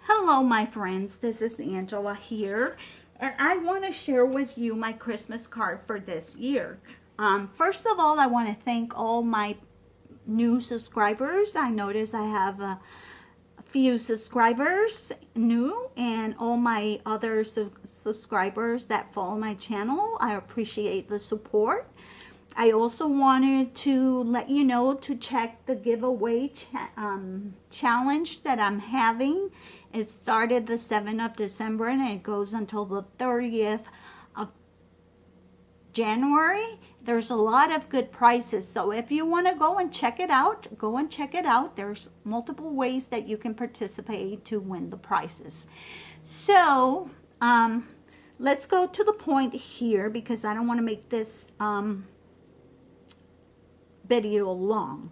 Hello, my friends. This is Angela here, and I want to share with you my Christmas card for this year. First of all, I want to thank all my new subscribers. I notice I have a few subscribers new, and all my other subscribers that follow my channel. I appreciate the support. I also wanted to let you know to check the giveaway challenge that I'm having. It started the 7th of December and it goes until the 30th of January. There's a lot of good prizes, so if you want to go and check it out, go and check it out. There's multiple ways that you can participate to win the prizes. So let's go to the point here because I don't want to make this video long.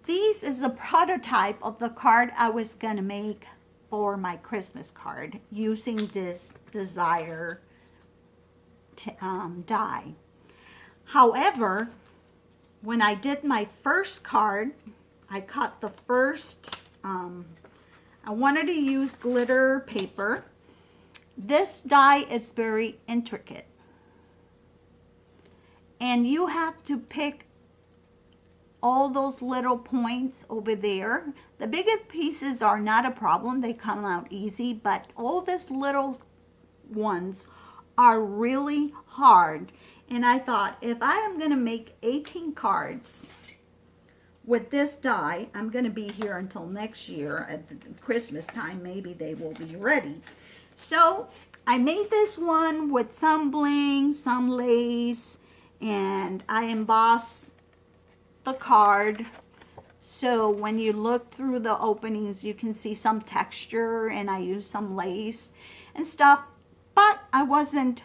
This is a prototype of the card I was gonna make for my Christmas card using this Desire die. However, when I did my first card, I cut the first, I wanted to use glitter paper. This die is very intricate, and you have to pick all those little points over there. The bigger pieces are not a problem, they come out easy, but all these little ones are really hard. And I thought, if I am going to make 18 cards with this die, I'm going to be here until next year at Christmas time. Maybe they will be ready. So I made this one with some bling, some lace, and I embossed the card, so when you look through the openings you can see some texture, and I used some lace and stuff, but I wasn't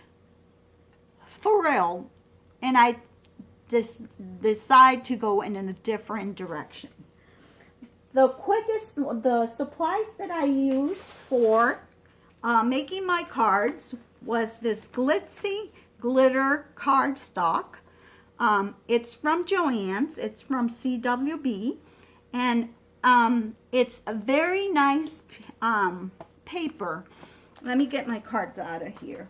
thrilled, and I just decided to go in a different direction. The supplies that I used for making my cards was this glitzy glitter cardstock. It's from Joann's. It's from CWB, and it's a very nice paper. Let me get my cards out of here.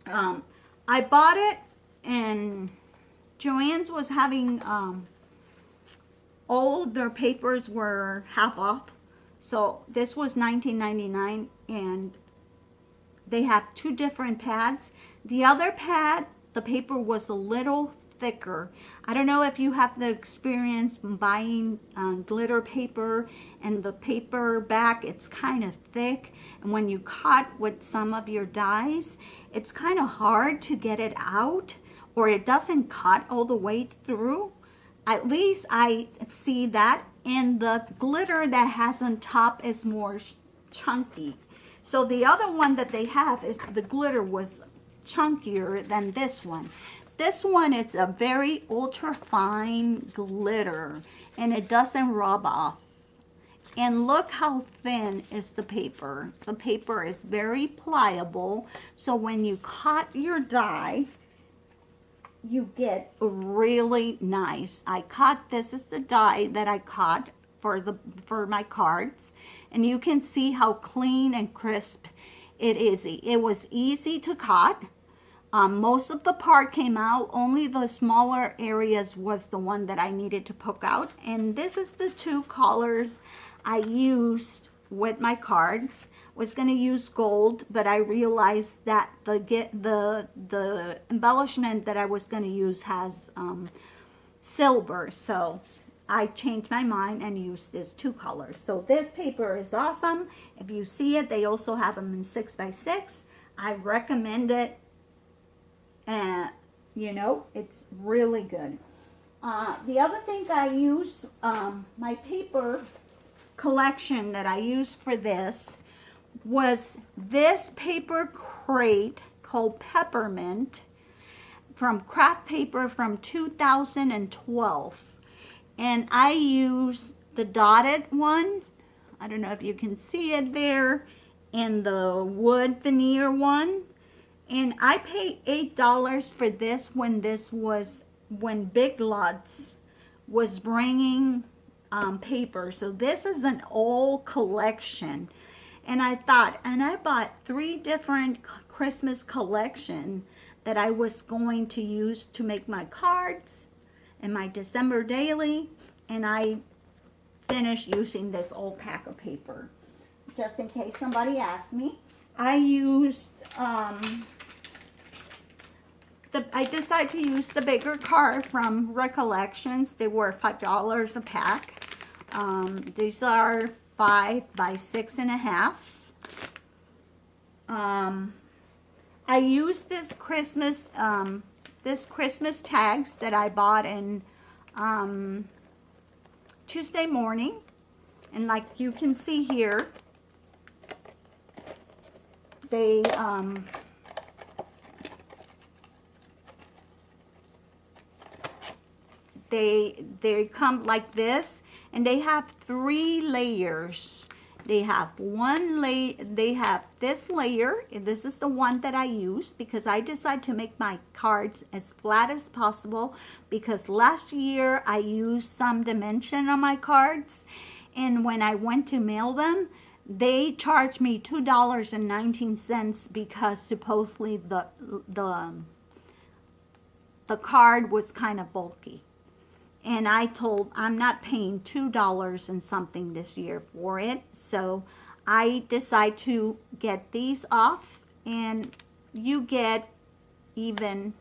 I bought it, and Joann's was having all their papers were half off, so this was $19.99, and they have two different pads. The other pad, the paper was a little thicker. I don't know if you have the experience buying glitter paper, and the paper back, it's kind of thick, and when you cut with some of your dies, it's kind of hard to get it out, or it doesn't cut all the way through. At least I see that, and the glitter that has on top is more chunky. So the other one that they have is the glitter was chunkier than this one. This one is a very ultra fine glitter, and it doesn't rub off. And look how thin is the paper. The paper is very pliable, so when you cut your die, you get really nice. This is the die that I cut for my cards, and you can see how clean and crisp it is. It was easy to cut. Most of the part came out. Only the smaller areas was the one that I needed to poke out. And this is the two colors I used with my cards. Was going to use gold, but I realized that the embellishment that I was going to use has silver, so I changed my mind and used this two colors. So this paper is awesome. If you see it, they also have them in 6x6. I recommend it, and you know, it's really good. The other thing I use, my paper collection that I used for this was this paper crate called Peppermint from Craft Paper from 2012. And I used the dotted one. I don't know if you can see it there. And the wood veneer one. And I paid $8 for this when Big Lots was bringing paper. So this is an old collection. And I thought, and I bought 3 different Christmas collection that I was going to use to make my cards and my December daily. And I finished using this old pack of paper. Just in case somebody asks me. I used, I decided to use the bigger card from Recollections. They were $5 a pack. These are 5 by 6.5. I used this Christmas tags that I bought in Tuesday morning, and like you can see here, they come like this, and they have 3 layers. They have they have this layer, and this is the one that I use because I decided to make my cards as flat as possible, because last year I used some dimension on my cards, and when I went to mail them, they charged me $2.19 because supposedly the card was kind of bulky. And I told, I'm not paying $2 and something this year for it. So I decide to get these off, and you get even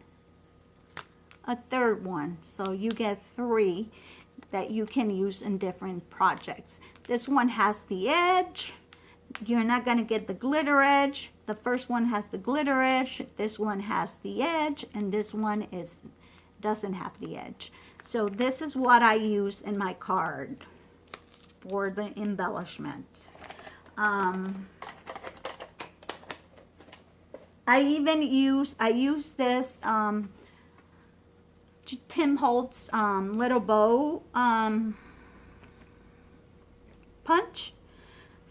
a 3rd one. So you get 3 that you can use in different projects. This one has the edge. You're not going to get the glitter edge. The first one has the glitter edge. This one has the edge, and this one doesn't have the edge. So this is what I use in my card for the embellishment. I use this Tim Holtz little bow punch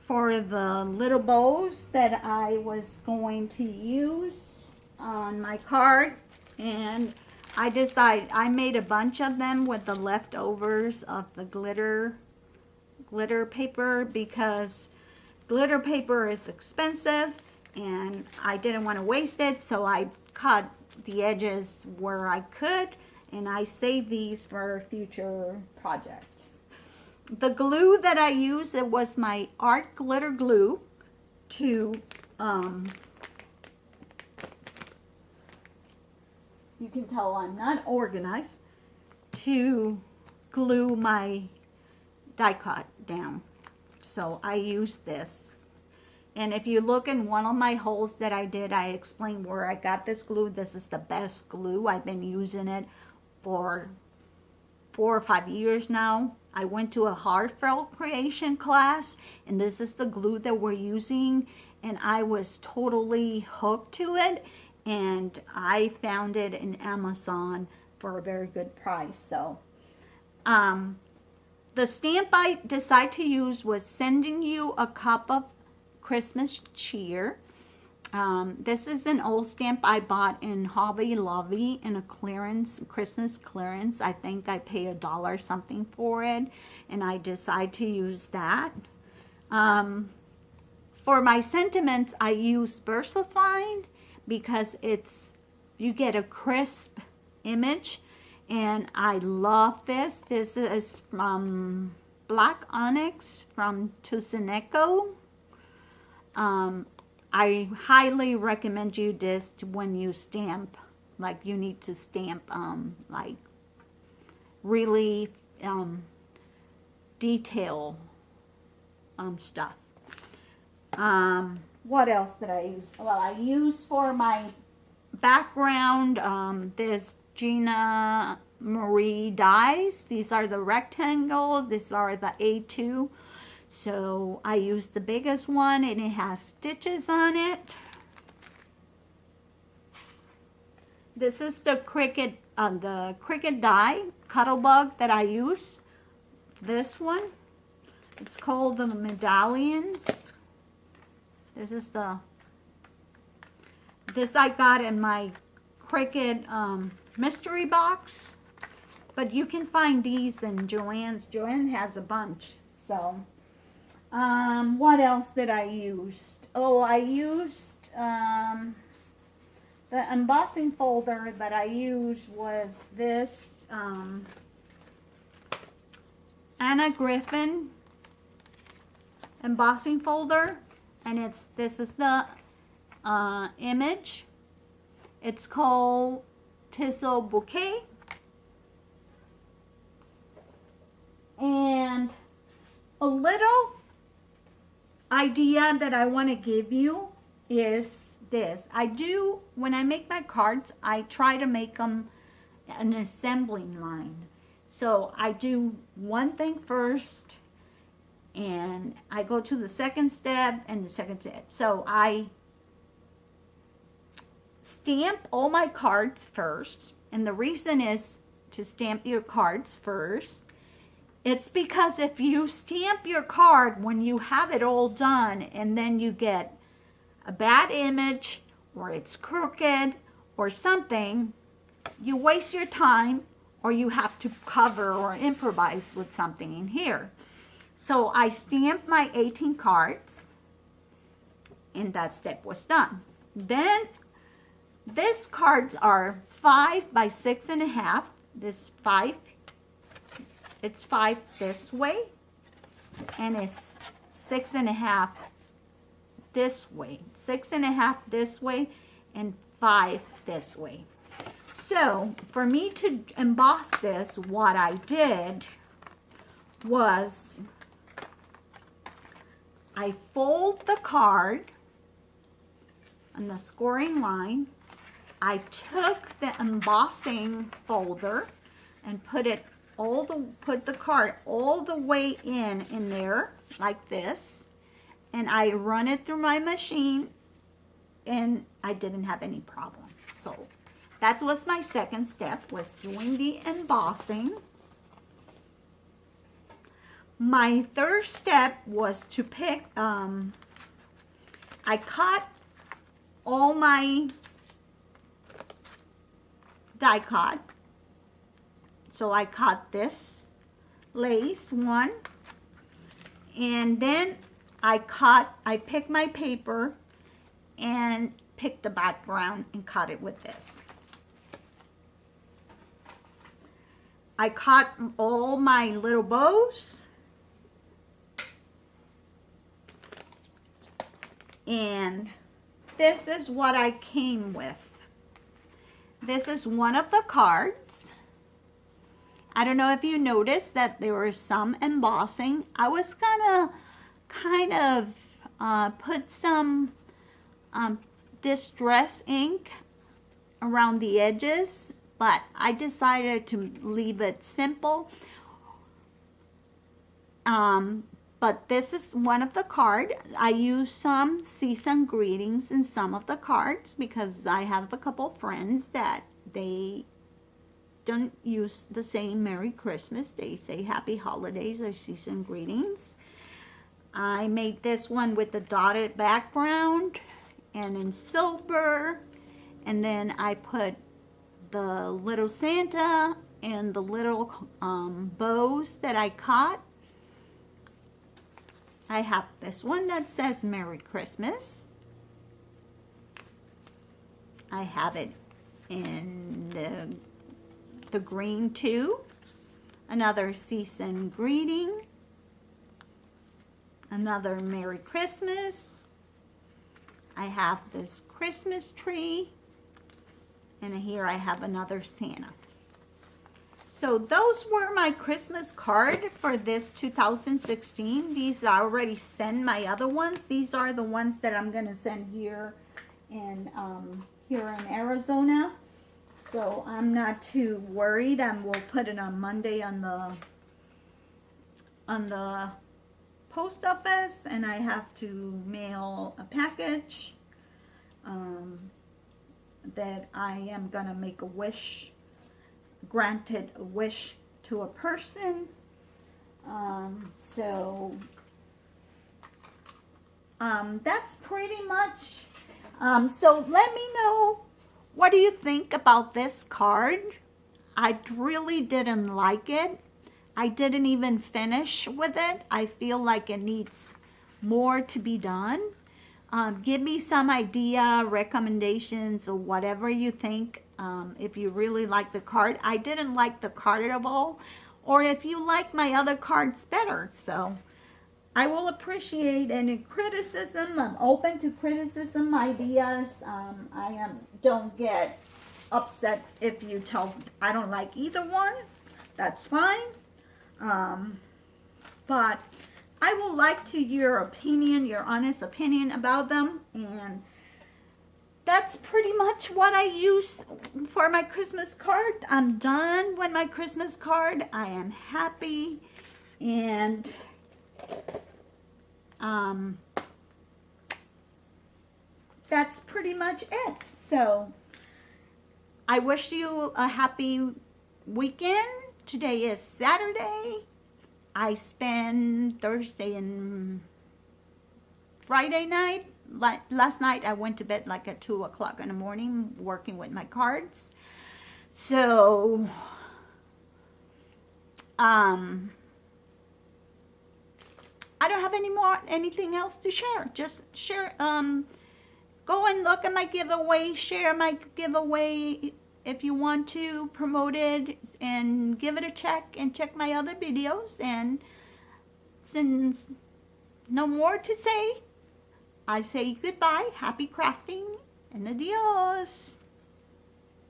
for the little bows that I was going to use on my card, and I made a bunch of them with the leftovers of the glitter paper, because glitter paper is expensive and I didn't want to waste it, so I cut the edges where I could, and I saved these for future projects. The glue that I used, it was my art glitter glue to you can tell I'm not organized, to glue my die cut down. So I use this. And if you look in one of my holes that I did, I explained where I got this glue. This is the best glue. I've been using it for 4 or 5 years now. I went to a heartfelt creation class, and this is the glue that we're using, and I was totally hooked to it. And I found it in Amazon for a very good price. So the stamp I decided to use was Sending You a Cup of Christmas Cheer. This is an old stamp I bought in Hobby Lobby in a Christmas clearance. I think I paid $1 something for it, and I decided to use that. For my sentiments, I use VersaFine, because you get a crisp image, and I love this. This is from Black Onyx from Tusaneco. I highly recommend you this when you stamp, like you need to stamp like really detail stuff. What else did I use? Well, I use for my background this Gina Marie dies. These are the rectangles. These are the A2. So I used the biggest one, and it has stitches on it. This is the Cricut die Cuttlebug that I use. This one, it's called the Medallions. This I got in my Cricut mystery box. But you can find these in Joann's. Joann has a bunch. So, what else did I use? Oh, I used, the embossing folder that I used was this, Anna Griffin embossing folder. And this is the image. It's called Tinsel Bouquet. And a little idea that I want to give you is this. When I make my cards, I try to make them an assembling line. So I do one thing first, and I go to the second step and the second step. So I stamp all my cards first. And the reason is to stamp your cards first. It's because if you stamp your card when you have it all done and then you get a bad image or it's crooked or something, you waste your time or you have to cover or improvise with something in here. So I stamped my 18 cards and that step was done. Then these cards are 5 by 6.5. This 5, it's 5 this way, and it's 6.5 this way. 6.5 this way, and 5 this way. So for me to emboss this, what I did was I fold the card on the scoring line. I took the embossing folder and put the card all the way in there like this, and I run it through my machine, and I didn't have any problems. So that was my second step, was doing the embossing. My third step was to pick, I cut all my die cut. So I cut this lace one, and then I picked my paper and picked the background and cut it with this. I cut all my little bows, and this is what I came with. This is one of the cards. I don't know if you noticed that there was some embossing. I was gonna kind of put some distress ink around the edges, but I decided to leave it simple. But this is one of the cards. I use some season greetings in some of the cards because I have a couple friends that they don't use the same Merry Christmas. They say Happy Holidays or season greetings. I made this one with the dotted background and in silver. And then I put the little Santa and the little bows that I cut. I have this one that says Merry Christmas. I have it in the green too. Another season greeting. Another Merry Christmas. I have this Christmas tree. And here I have another Santa. So those were my Christmas card for this 2016. These I already sent my other ones. These are the ones that I'm going to send here in Arizona. So I'm not too worried. I will put it on Monday on the post office, and I have to mail a package that I am going to make a wish. Granted a wish to a person. That's pretty much. So let me know, what do you think about this card? I really didn't like it. I didn't even finish with it. I feel like it needs more to be done. Give me some idea, recommendations, or whatever you think. If you really like the card. I didn't like the card at all. Or if you like my other cards better. So I will appreciate any criticism. I'm open to criticism, ideas. Don't get upset if you tell I don't like either one. That's fine. But I would like to your opinion, your honest opinion about them. And that's pretty much what I use for my Christmas card. I'm done with my Christmas card. I am happy. And that's pretty much it. So I wish you a happy weekend. Today is Saturday. I spent Thursday and Friday night. Last night I went to bed like at 2 o'clock in the morning working with my cards. So I don't have anything else to share. Just share. Go and look at my giveaway. Share my giveaway if you want to promote it, and give it a check and check my other videos. And since no more to say, I say goodbye, happy crafting, and adios.